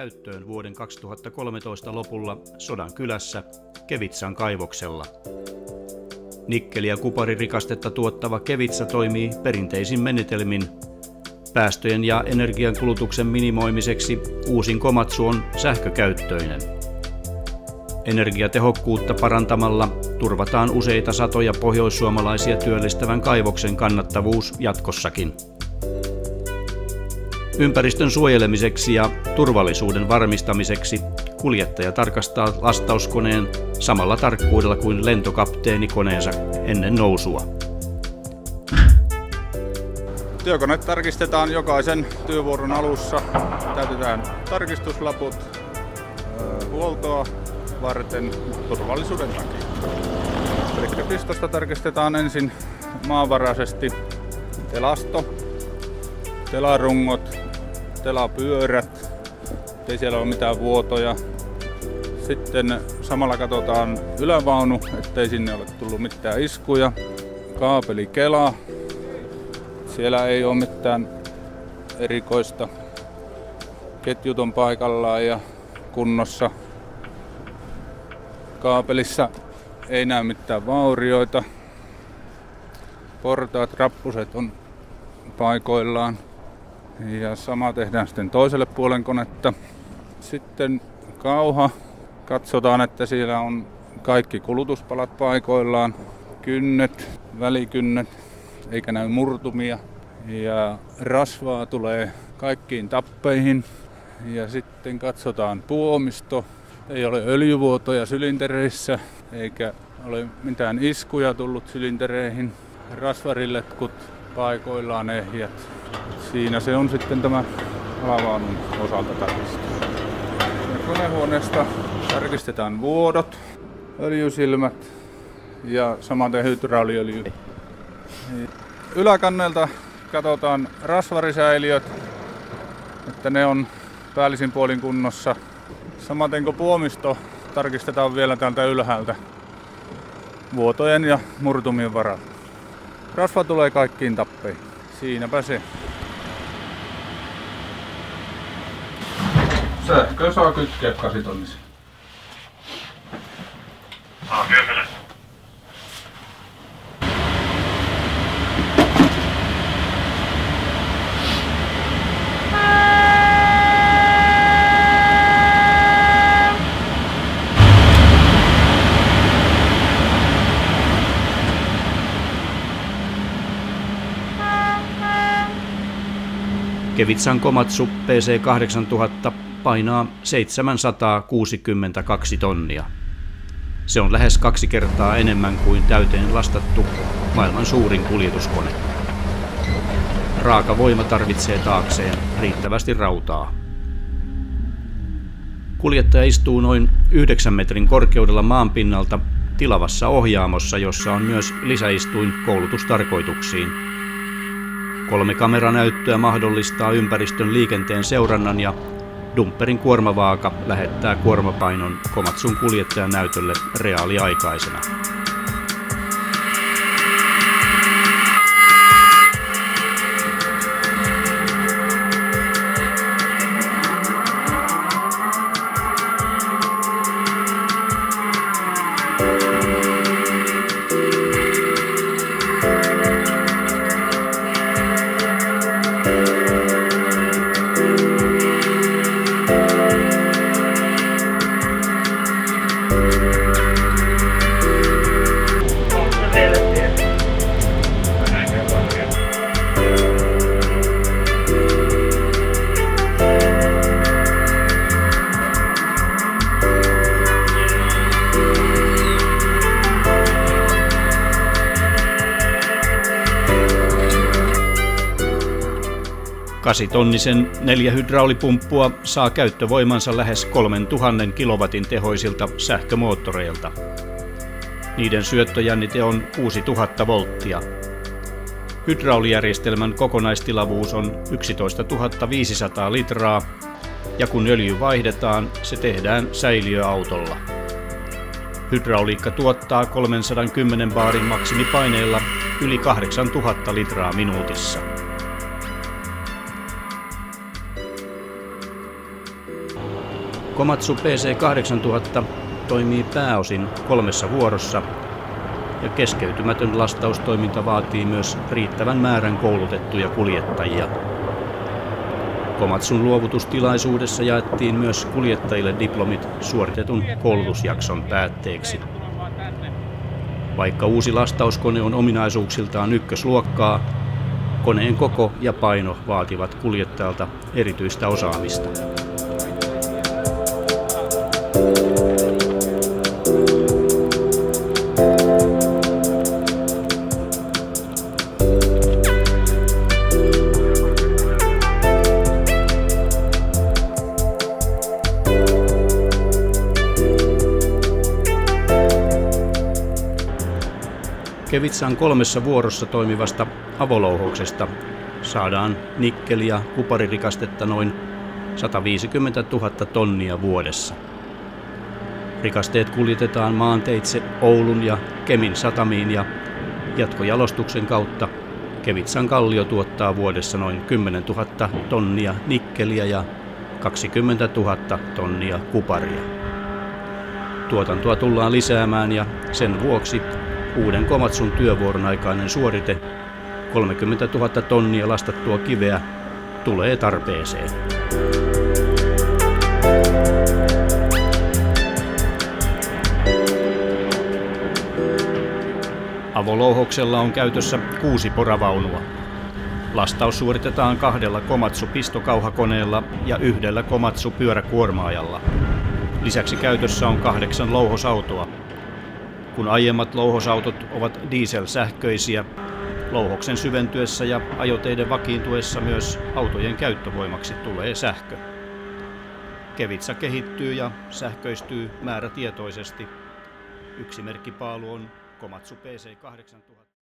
käyttöön vuoden 2013 lopulla Sodankylässä Kevitsan kaivoksella. Nikkeli- ja kuparirikastetta tuottava Kevitsa toimii perinteisin menetelmin. Päästöjen ja energiankulutuksen minimoimiseksi uusin Komatsu on sähkökäyttöinen. Energiatehokkuutta parantamalla turvataan useita satoja pohjoissuomalaisia työllistävän kaivoksen kannattavuus jatkossakin. Ympäristön suojelemiseksi ja turvallisuuden varmistamiseksi kuljettaja tarkastaa lastauskoneen samalla tarkkuudella kuin lentokapteeni koneensa ennen nousua. Työkone tarkistetaan jokaisen työvuoron alussa. Täytetään tarkistuslaput huoltoa varten turvallisuuden takia. Elektripistosta tarkistetaan ensin maanvaraisesti telasto, telarungot, telapyörät, ettei siellä ole mitään vuotoja. Sitten samalla katsotaan ylävaunu, ettei sinne ole tullut mitään iskuja. Kaapelikela. Siellä ei ole mitään erikoista. Ketjut on paikallaan ja kunnossa. Kaapelissa ei näy mitään vaurioita. Portaat, rappuset on paikoillaan. Ja sama tehdään sitten toiselle puolen konetta. Sitten kauha. Katsotaan, että siellä on kaikki kulutuspalat paikoillaan. Kynnet, välikynnet, eikä näy murtumia. Ja rasvaa tulee kaikkiin tappeihin. Ja sitten katsotaan puomisto. Ei ole öljyvuotoja sylintereissä, eikä ole mitään iskuja tullut sylintereihin. Rasvariletkut paikoillaan ehjät. Siinä se on sitten tämä alavaunun osalta tarkistettu. Konehuoneesta tarkistetaan vuodot, öljysilmät ja samaten hydrauliöljy. Yläkannelta katsotaan rasvarisäiliöt, että ne on päällisin puolin kunnossa. Samaten kuin puomisto tarkistetaan vielä täältä ylhäältä vuotojen ja murtumien varalta. Rasva tulee kaikkiin tappeihin. Siinäpä se. Sähköä saa kytkeä 8-tonnisen. Kyllä. Kevitsan Komatsu PC8000 painaa 762 tonnia. Se on lähes 2 kertaa enemmän kuin täyteen lastattu maailman suurin kuljetuskone. Raaka voima tarvitsee taakseen riittävästi rautaa. Kuljettaja istuu noin 9 metrin korkeudella maanpinnalta tilavassa ohjaamossa, jossa on myös lisäistuin koulutustarkoituksiin. 3 kameranäyttöä mahdollistaa ympäristön liikenteen seurannan ja dumpperin kuormavaaka lähettää kuormapainon Komatsun kuljettajan näytölle reaaliaikaisena. Kasitonnisen 4 hydraulipumppua saa käyttövoimansa lähes 3000 kilowatin tehoisilta sähkömoottoreilta. Niiden syöttöjännite on 6000 volttia. Hydraulijärjestelmän kokonaistilavuus on 11 500 litraa ja kun öljy vaihdetaan, se tehdään säiliöautolla. Hydrauliikka tuottaa 310 baarin maksimipaineilla yli 8000 litraa minuutissa. Komatsu PC8000 toimii pääosin 3 vuorossa ja keskeytymätön lastaustoiminta vaatii myös riittävän määrän koulutettuja kuljettajia. Komatsun luovutustilaisuudessa jaettiin myös kuljettajille diplomit suoritetun koulutusjakson päätteeksi. Vaikka uusi lastauskone on ominaisuuksiltaan ykkösluokkaa, koneen koko ja paino vaativat kuljettajalta erityistä osaamista. Kevitsan 3 vuorossa toimivasta avolouhoksesta saadaan nikkeli- ja kuparirikastetta noin 150 000 tonnia vuodessa. Rikasteet kuljetetaan maanteitse Oulun ja Kemin satamiin ja jatkojalostuksen kautta Kevitsan kallio tuottaa vuodessa noin 10 000 tonnia nikkeliä ja 20 000 tonnia kuparia. Tuotantoa tullaan lisäämään ja sen vuoksi uuden Komatsun työvuoron aikainen suorite 30 000 tonnia lastattua kiveä tulee tarpeeseen. Avolouhoksella on käytössä 6 poravaunua. Lastaus suoritetaan 2 Komatsu-pistokauhakoneella ja 1 Komatsu-pyöräkuormaajalla. Lisäksi käytössä on 8 louhosautoa. Kun aiemmat louhosautot ovat dieselsähköisiä, louhoksen syventyessä ja ajoteiden vakiintuessa myös autojen käyttövoimaksi tulee sähkö. Kevitsa kehittyy ja sähköistyy määrätietoisesti. Yksi merkkipaalu on Komatsu PC8000.